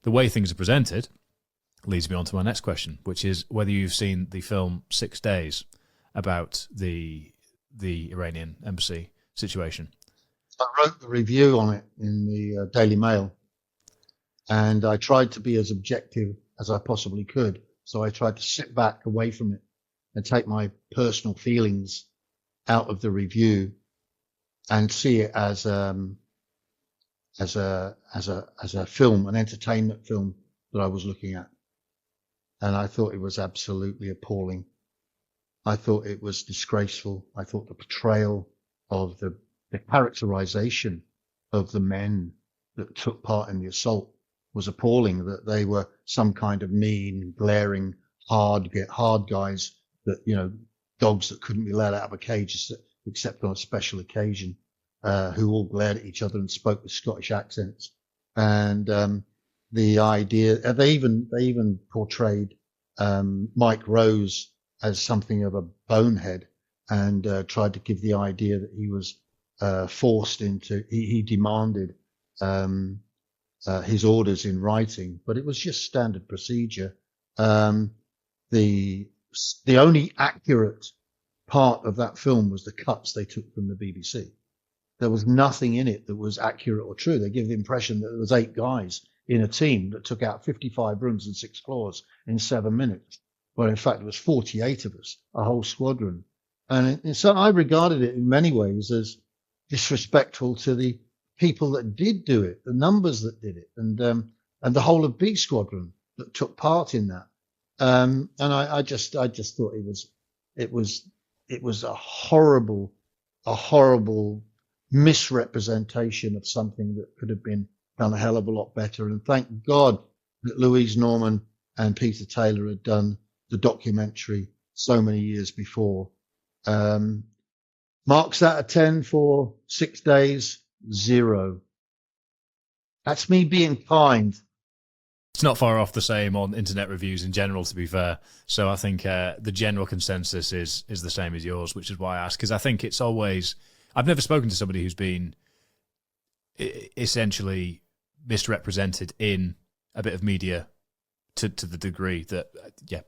The way things are presented leads me on to my next question, which is whether you've seen the film 6 Days about the Iranian embassy situation. I wrote the review on it in the Daily Mail, and I tried to be as objective as I possibly could. So I tried to sit back away from it and take my personal feelings out of the review and see it as a film, an entertainment film that I was looking at. And I thought it was absolutely appalling. I thought it was disgraceful. I thought the portrayal of the characterization of the men that took part in the assault was appalling, that they were some kind of mean, glaring, hard guys that, dogs that couldn't be let out of a cage except on a special occasion, who all glared at each other and spoke with Scottish accents. And the idea, they even portrayed Mike Rose as something of a bonehead, and tried to give the idea that he was forced into, he demanded his orders in writing, but it was just standard procedure. The only accurate part of that film was the cuts they took from the BBC. There was nothing in it that was accurate or true. They give the impression that there was 8 guys in a team that took out 55 rooms and 6 floors in 7 minutes. Well, in fact, it was 48 of us, a whole squadron. And so I regarded it in many ways as disrespectful to the people that did do it, the numbers that did it, and the whole of B Squadron that took part in that. And I just thought it was a horrible misrepresentation of something that could have been done a hell of a lot better. And thank God that Louise Norman and Peter Taylor had done the documentary so many years before. Marks out of 10 for 6 Days, 0. That's me being kind. It's not far off the same on internet reviews in general, to be fair. So I think the general consensus is the same as yours, which is why I asked, because I think it's always... I've never spoken to somebody who's been essentially misrepresented in a bit of media to the degree that,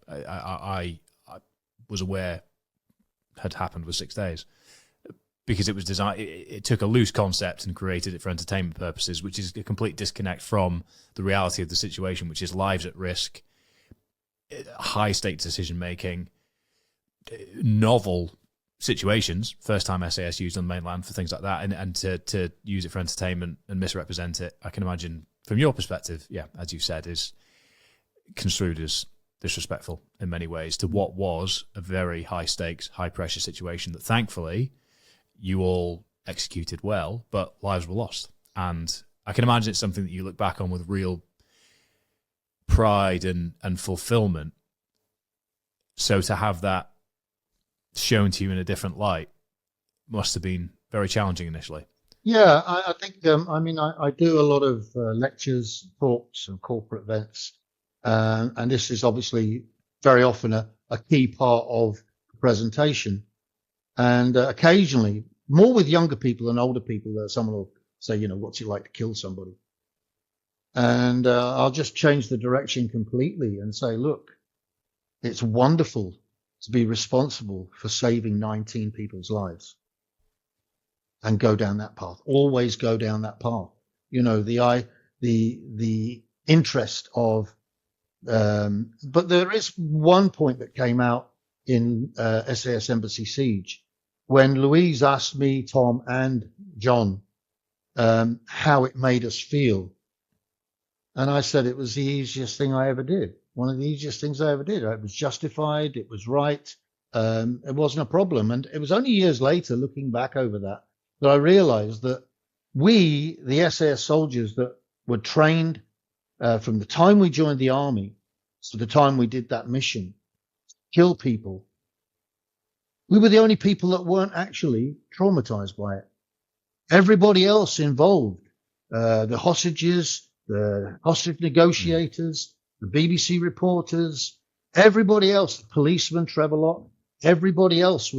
I was aware had happened with 6 Days. Because it was designed, it took a loose concept and created it for entertainment purposes, which is a complete disconnect from the reality of the situation, which is lives at risk, high stakes decision making, novel situations, first time SAS used on the mainland for things like that, and to use it for entertainment and misrepresent it, I can imagine from your perspective, as you said, is construed as disrespectful in many ways to what was a very high stakes, high pressure situation that thankfully you all executed well, but lives were lost. And I can imagine it's something that you look back on with real pride and fulfillment. So to have that shown to you in a different light must have been very challenging initially. Yeah, I think, I do a lot of lectures, talks and corporate events. And this is obviously very often a key part of the presentation. And occasionally, more with younger people than older people, someone will say, what's it like to kill somebody? And I'll just change the direction completely and say, look, it's wonderful to be responsible for saving 19 people's lives and go down that path. Always go down that path. The interest of, but there is one point that came out in SAS Embassy Siege when Louise asked me, Tom and John, how it made us feel. And I said it was the easiest thing I ever did. One of the easiest things I ever did. It was justified. It was right. It wasn't a problem. And it was only years later, looking back over that I realized that we, the SAS soldiers that were trained from the time we joined the army to the time we did that mission, kill people, we were the only people that weren't actually traumatized by it. Everybody else involved, the hostages, the hostage negotiators, the BBC reporters, everybody else, the policeman, Trevor Locke, everybody else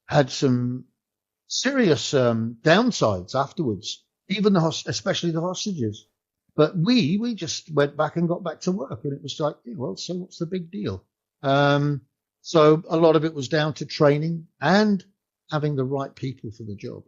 had some serious downsides afterwards, even especially the hostages. But we just went back and got back to work, and it was like, yeah, well, so what's the big deal? So a lot of it was down to training and having the right people for the job.